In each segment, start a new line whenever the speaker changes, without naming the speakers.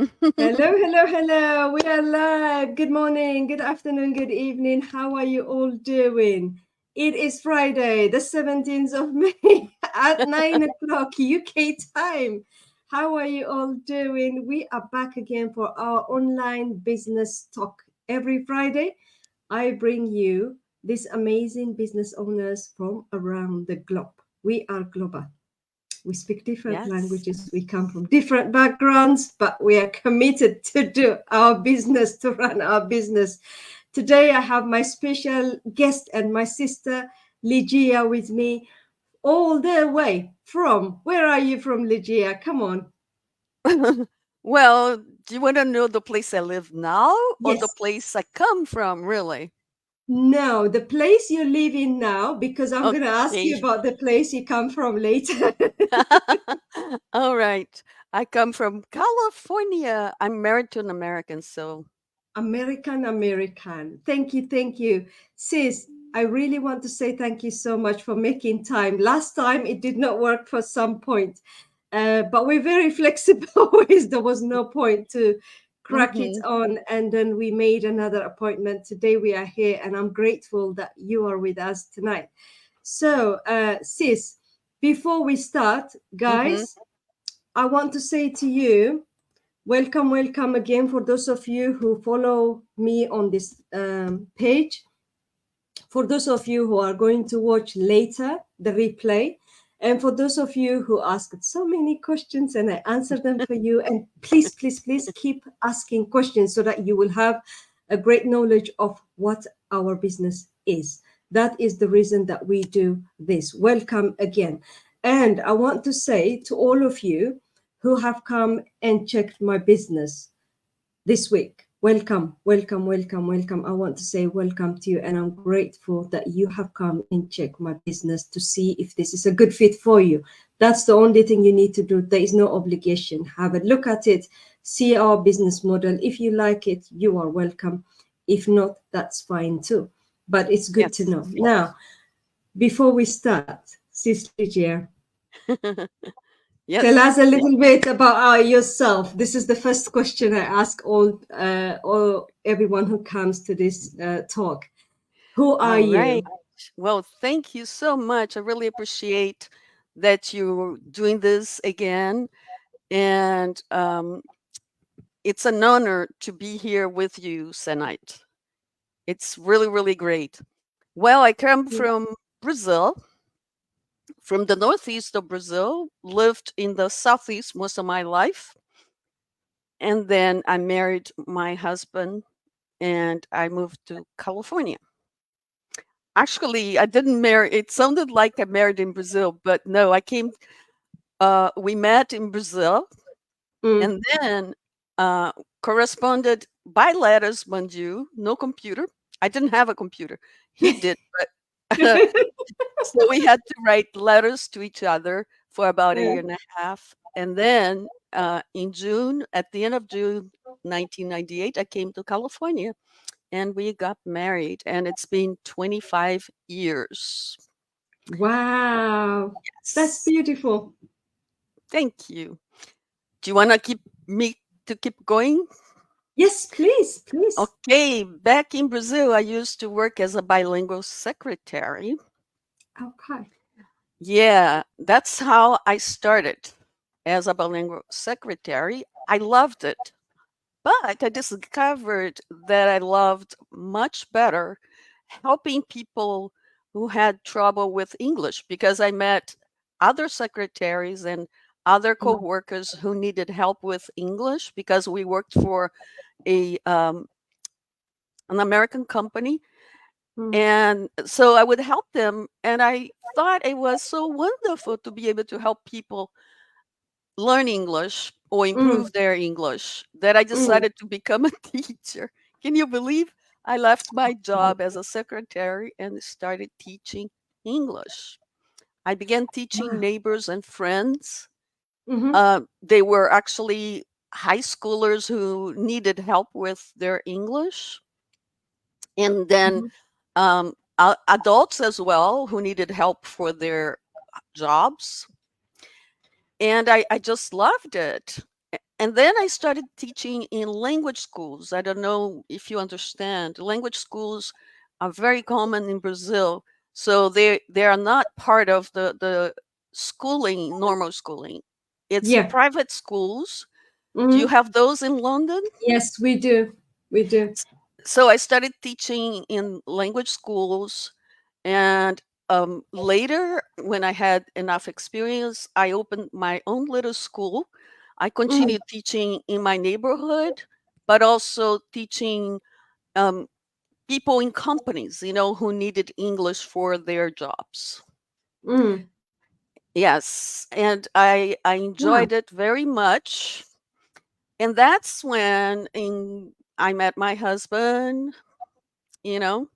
Hello, hello, hello. We are live. Good morning, good afternoon, good evening. How are you all doing? It is Friday, the 17th of May at 9 o'clock UK time. How are you all doing? We are back again for our online business talk. Every Friday, I bring you these amazing business owners from around the globe. We are global. We speak different
Yes.
languages, we come from different backgrounds, but we are committed to do our business, to run our business. Today, I have my special guest and my sister Ligia with me, all the way from, where are you from, Ligia? Come on.
Well, do you want to know the place I live now or the
Yes.
place I come from, really?
No, the place you live in now, because I'm going to ask you
Okay.
about the place you come from later.
All right. I come from California. I'm married to an American, so
American. Thank you, thank you. Sis, I really want to say thank you so much for making time. Last time it did not work for some point, but we're very flexible. There was no point to crack it
mhm.
on. And then we made another appointment. Today we are here, and I'm grateful that you are with us tonight. So, Sis, before we start,
Mhm.
guys, I want to say to you, welcome, welcome again for those of you who follow me on this page. For those of you who are going to watch later the replay, and for those of you who asked so many questions and I answered them for you. And please, please, please keep asking questions so that you will have a great knowledge of what our business is. That is the reason that we do this. Welcome again. And I want to say to all of you who have come and checked my business this week, welcome, welcome, welcome, welcome. I want to say welcome to you, and I'm grateful that you have come and checked my business to see if this is a good fit for you. That's the only thing you need to do. There is no obligation. Have a look at it, see our business model. If you like it, you are welcome. If not, that's fine too. But it's good to
Yes.
know. Now, before we start, Sis Ligia, tell
Yes.
us a little bit about yourself. This is the first question I ask all everyone who comes to this talk. Who are
All right.
you?
Well, thank you so much. I really appreciate that you're doing this again. And it's an honor to be here with you tonight. It's really, really great. Well, I come from Brazil, from the northeast of Brazil, lived in the southeast most of my life. And then I married my husband and I moved to California. Actually, I didn't marry, it sounded like I married in Brazil, but no, we met in Brazil
Mm.
and then uh, corresponded by letters, mind you, no computer. I didn't have a computer. He did, but so we had to write letters to each other for about a
Yeah.
year and a half. And then in June, at the end of June 1998, I came to California and we got married. And it's been 25 years.
Wow, that's
Yes.
beautiful.
Thank you. Do you want to keep me to keep going?
Yes, please, please.
Okay. Back in Brazil, I used to work as a bilingual secretary.
Okay.
Yeah, that's how I started as a bilingual secretary. I loved it, but I discovered that I loved much better helping people who had trouble with English because I met other secretaries and other
Mm,
coworkers who needed help with English because we worked for a an American company,
mm,
and so I would help them, and I thought it was so wonderful to be able to help people learn English or
mm,
improve their English that I
mm.
decided to become a teacher. Can you believe I left my job as a secretary and started teaching English? I began teaching
Wow.
neighbors and friends.
Mm-hmm.
They were actually high schoolers who needed help with their English, and then
Mm-hmm.
adults as well who needed help for their jobs. And I just loved it. And then I started teaching in language schools. I don't know if you understand. Language schools are very common in Brazil. So they are not part of the schooling, normal schooling. It's
Yeah.
private schools. Do you
Hmm.
have those in London?
Yes, we do. We do.
S- So I started teaching in language schools, and later, when I had enough experience, I opened my own little school. I
Mm,
continued teaching in my neighborhood, but also teaching um, people in companies, who needed English for their jobs.
mm.
Yes, and I
Wow.
enjoyed it very much. And that's when I met my husband, you know,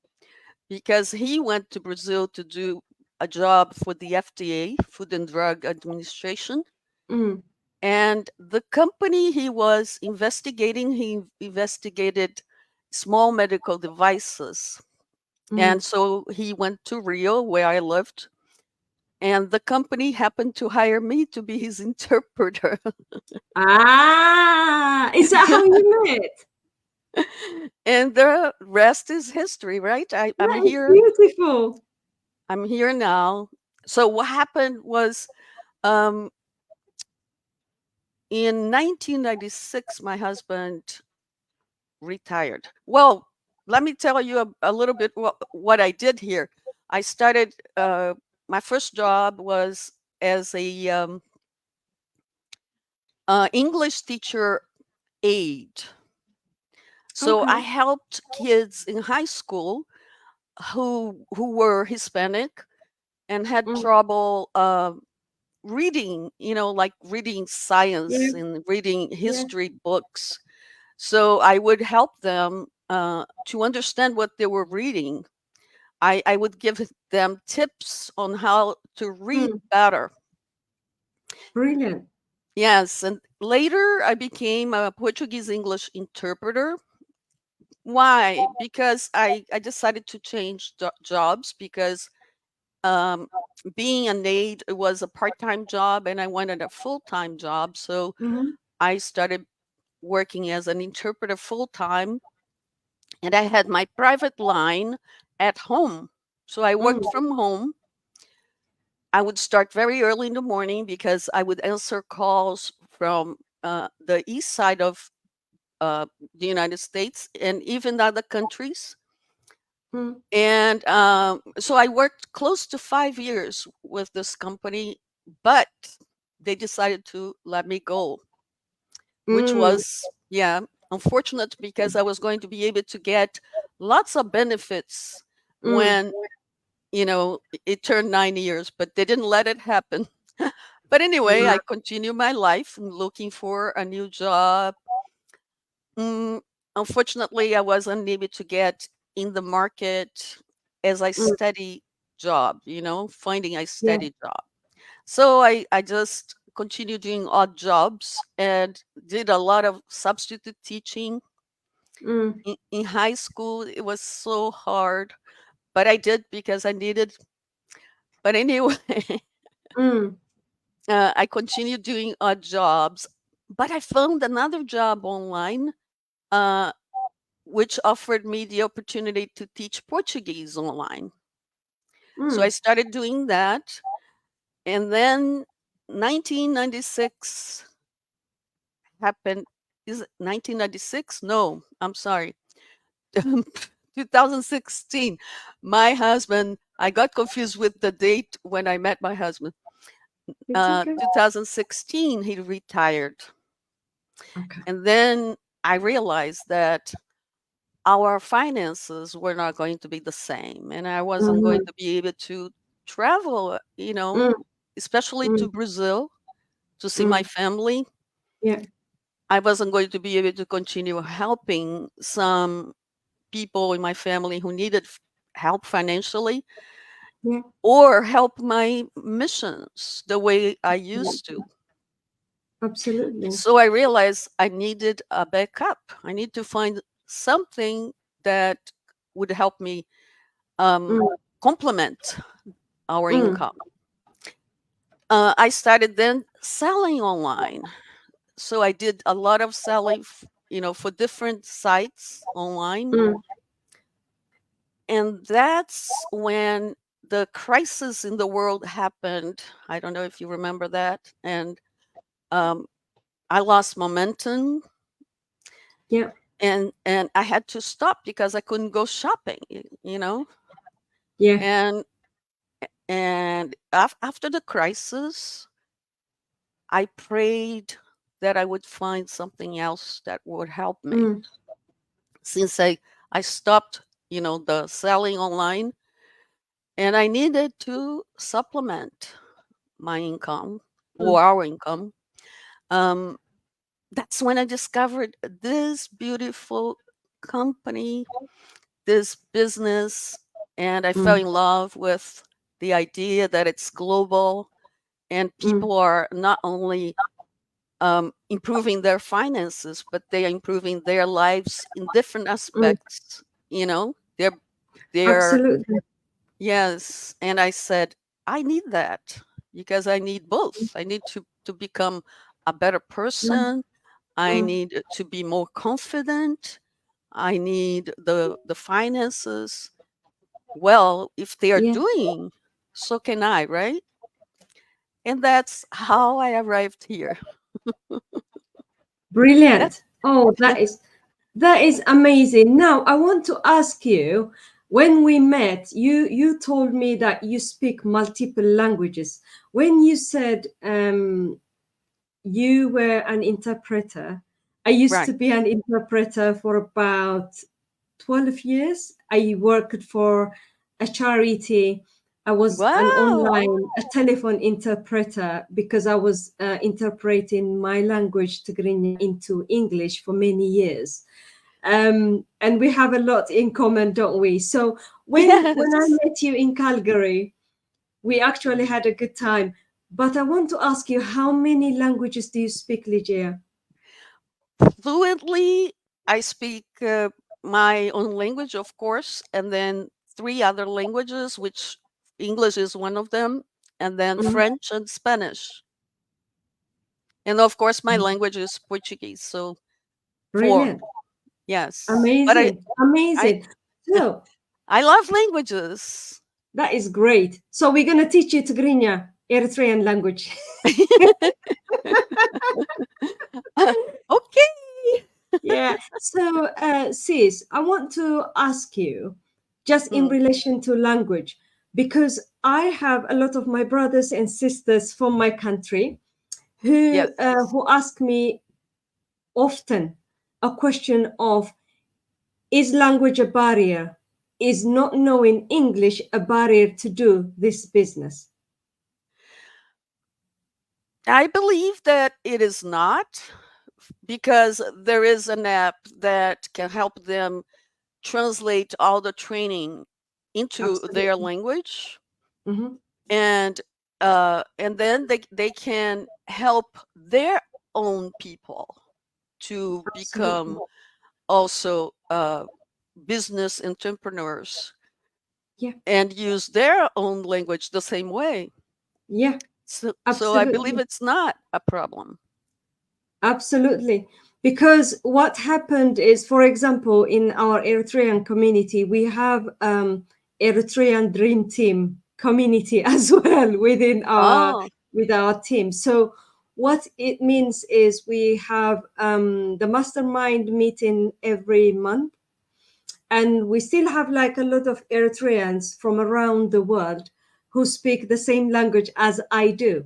because he went to Brazil to do a job for the FDA, Food and Drug Administration.
Mm,
And the company he was investigating, he investigated small medical devices. And
mm.
so he went to Rio, where I lived, and the company happened to hire me to be his interpreter.
Ah, is that how you met?
And the rest is history, right? I'm
That is
here.
beautiful.
I'm here now. So what happened was, um, in 1996, my husband retired. Well, let me tell you a little bit what I did here. I started, my first job was as a English teacher aide. So I
Okay.
helped kids in high school who were Hispanic and had
Mm,
trouble reading, like reading
yeah,
science and reading
yeah.
history books. So I would help them to understand what they were reading. I would give them tips on how to read
Mm,
better.
brilliant.
Yes, and later I became a Portuguese English interpreter. Why? Because I decided to change jobs because um, being an aide, it was a part-time job and I wanted a full-time job. So
Hmm.
I started working as an interpreter full-time, and I had my private line at home. So I
Mm,
worked from home. I would start very early in the morning because I would answer calls from the east side of uh, the United States and even other countries.
mm,
And so I worked close to 5 years with this company, but they decided to let me go, which
mm,
was, yeah, unfortunate because I was going to be able to get lots of benefits
mm.
when, it turned 9 years, but they didn't let it happen. But anyway,
Wow.
I continue my life looking for a new job. Mm, Unfortunately, I was unable to get in the market as a
Mm,
steady job, finding a
yeah.
steady job. So I just continued doing odd jobs and did a lot of substitute teaching.
Mm,
In high school, it was so hard, but I did because I needed. But anyway,
mm,
I continued doing odd jobs, but I found another job online. Uh, which offered me the opportunity to teach Portuguese online. So I
mm,
started doing that. And then 1996 happened. Is it 1996? No, I'm sorry. 2016. My husband, I got confused with the date when I met my husband.
it's okay.
2016, he retired.
Okay.
And then I realized that our finances were not going to be the same, and I wasn't going
Mhm.
to be able to travel,
Mm,
especially
mm,
to Brazil to see my
mm.
family.
Yeah,
I wasn't going to be able to continue helping some people in my family who needed help financially
yeah.
or help my missions the way I used
Absolutely.
to.
Absolutely.
So I realized I needed a backup. I need to find something that would help me um,
Mm,
complement our
mm,
income. I started then selling online. so I did a lot of selling, for different sites online.
Mm,
And that's when the crisis in the world happened. I don't know if you remember that. And um, I lost momentum,
yeah,
and I had to stop because I couldn't go shopping, you know.
yeah.
And after the crisis, I prayed that I would find something else that would help me.
Mm,
Since I stopped, the selling online, and I needed to supplement my income
mm,
or our income. Um, that's when I discovered this beautiful company, this business, and I fell
mm,
in love with the idea that it's global and
mm,
people are not only improving their finances, but they are improving their lives in different
mm.
aspects. They're
Absolutely.
Yes, and I said, I need that because I need both. I need to become a better
Mm,
person. I
mm.
need to be more confident. I need the finances. Well, if they are
Yeah,
doing, so can I, right? And that's how I arrived here. That's
brilliant. Oh, that is amazing. Now, I want to ask you, when we met, you told me that you speak multiple languages. When you said you were an interpreter, I used
right.
to be an interpreter for about 12 years. I worked for a charity. I was an
Wow.
online, a telephone interpreter because I was interpreting my language Tigrinya into English for many years. And we have a lot in common, don't we? So when I
Yes.
met you in Calgary, we actually had a good time. But I want to ask you, how many languages do you speak, Ligia?
Fluently, I speak my own language, of course, and then three other languages, which English is one of them, and then
Mhm.
French and Spanish. And of course, my language is Portuguese. So four,
Brilliant.
yes. But
Amazing.
I,
Amazing. So
I love languages.
that is great. So we're going to teach you Tigrinya, Eritrean language.
Okay.
Yeah. So, sis, I want to ask you, just in
Hmm.
relation to language, because I have a lot of my brothers and sisters from my country
Yes.
who ask me often a question of, is language a barrier? Is not knowing English a barrier to do this business?
I believe that it is not because there is an app that can help them translate all the training into their
Absolutely.
language,
Hmm.
and then they can help their own people to
Absolutely.
become also business entrepreneurs
Yeah.
and use their own language the same way.
Yeah.
So I believe
Absolutely.
it's not a problem.
Absolutely. Because what happened is, for example, in our Eritrean community, we have Eritrean Dream Team community as well within our
Oh,
with our team. So what it means is we have the mastermind meeting every month, and we still have like a lot of Eritreans from around the world who speak the same language as I do.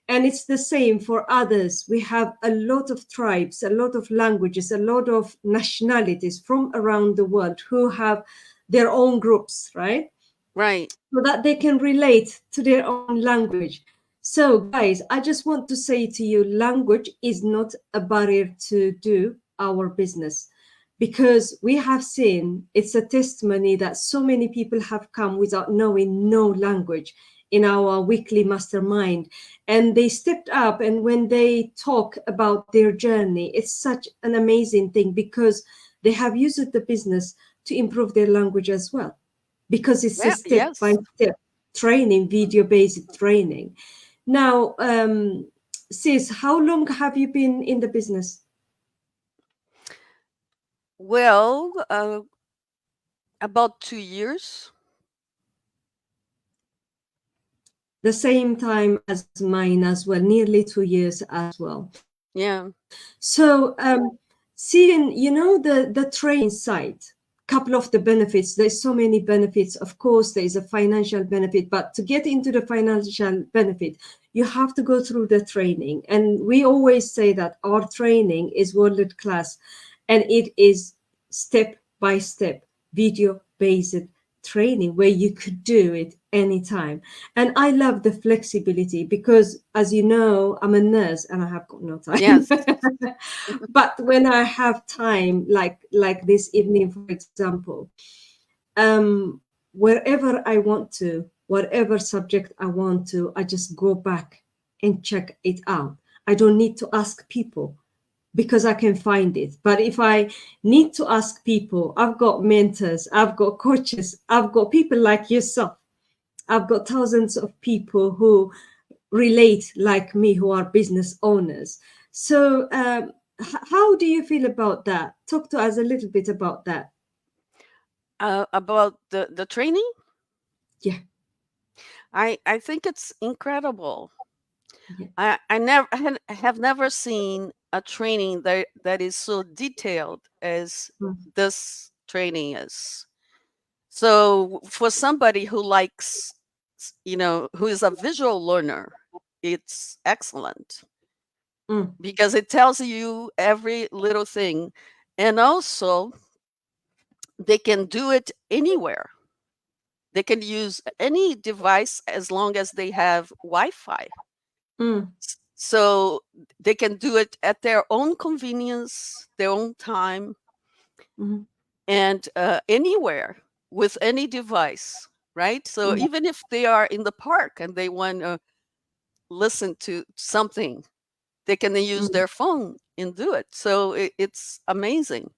And it's the same for others. We have a lot of tribes, a lot of languages, a lot of nationalities from around the world who have their own groups, right?
right.
So that they can relate to their own language. So, guys, I just want to say to you, language is not a barrier to do our business, because we have seen it's a testimony that so many people have come without knowing no language in our weekly mastermind, and they stepped up, and when they talk about their journey, it's such an amazing thing because they have used the business to improve their language as well, because it's a
Yeah,
step by
yes.
step training, video based training. Now, Sis, how long have you been in the business?
Well, about 2 years.
The same time as mine as well, nearly 2 years as well.
Yeah.
So, seeing, the training side, couple of the benefits. There's so many benefits. Of course, there is a financial benefit, but to get into the financial benefit, you have to go through the training. And we always say that our training is world class, and it is step by step, video based training where you could do it anytime. And I love the flexibility because, as you know, I'm a nurse and I have got no time.
Yes.
But when I have time, like this evening, for example, wherever I want to, whatever subject I want to, I just go back and check it out. I don't need to ask people because I can find it. But if I need to ask people, I've got mentors, I've got coaches, I've got people like yourself. I've got thousands of people who relate like me, who are business owners. So, how do you feel about that? Talk to us a little bit about that.
About the training,
Yeah,
I think it's incredible.
yeah,
I have never seen a training that is so detailed as
mm,
this training is. So for somebody who likes, who is a visual learner, it's excellent
mm,
because it tells you every little thing. And also, they can do it anywhere. They can use any device as long as they have Wi-Fi.
mm,
So they can do it at their own convenience, their own time,
mm,
and anywhere with any device, right? So
mm,
even if they are in the park and they want to listen to something, they can use
mm.
their phone and do it. So it's amazing.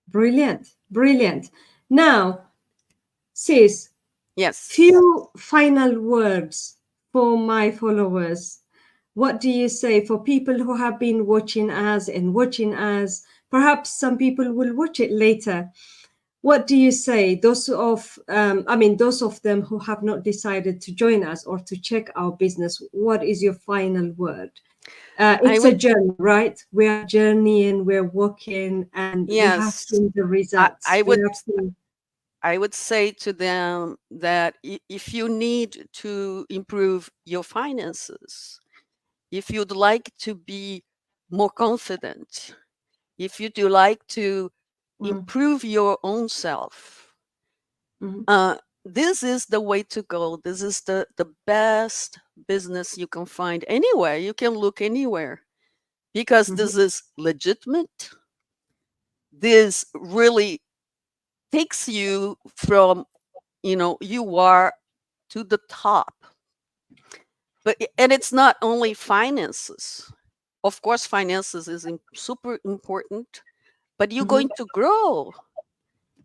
Brilliant, brilliant. Now, sis,
Yes.
few final words for my followers. What do you say for people who have been watching us and watching us? Perhaps some people will watch it later. What do you say? Those of them who have not decided to join us or to check our business, what is your final word?
I
It's a
would,
journey, right? We are journeying, we're walking, and we have
yes,
seen the
I,
results.
I
We
would
have seen.
I would say to them that if you need to improve your finances, if you'd like to be more confident, if you do like to
Mm,
improve your own self,
mm,
uh, this is the way to go. This is the best business you can find anywhere. You can look anywhere because
mhm,
this is legitimate. This really takes you from, you are to the top. And it's not only finances. Of course, finances is super important, but you're
mhm,
going to grow.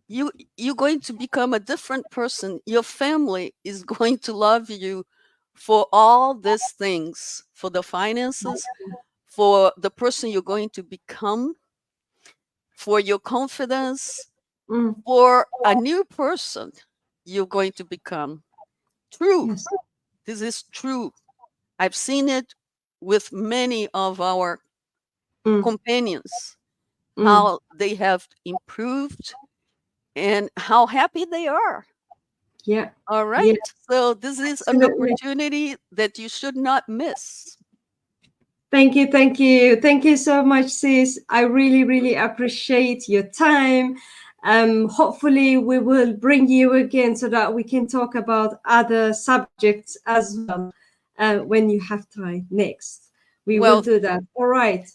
You're going to become a different person. Your family is going to love you for all these things, for the finances, for the person you're going to become, for your confidence,
mm.
for a new person you're going to become. True.
Yes.
This is true. I've seen it with many of our
Mm,
companions,
mm.
how they have improved and how happy they are.
Yeah.
All
Yeah.
right. So this is an
Absolutely.
opportunity that you should not miss.
Thank you, thank you, thank you so much, sis. I really, really appreciate your time. Hopefully, we will bring you again so that we can talk about other subjects as well when you have time next. We will
Well,
do that. All right.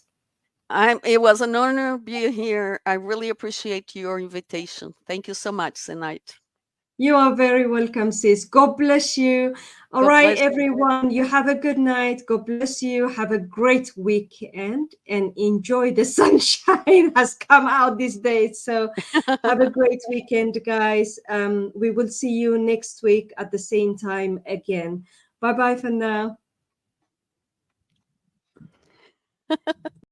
it was an honor being here. I really appreciate your invitation. Thank you so much, Senite.
You are very welcome, sis. God bless you. All
God
right,
bless
everyone. You have a good night. God bless you. Have a great weekend and enjoy the sunshine has come out these days. So
you.
have a great weekend, guys. We will see you next week at the same time again. Bye bye for now.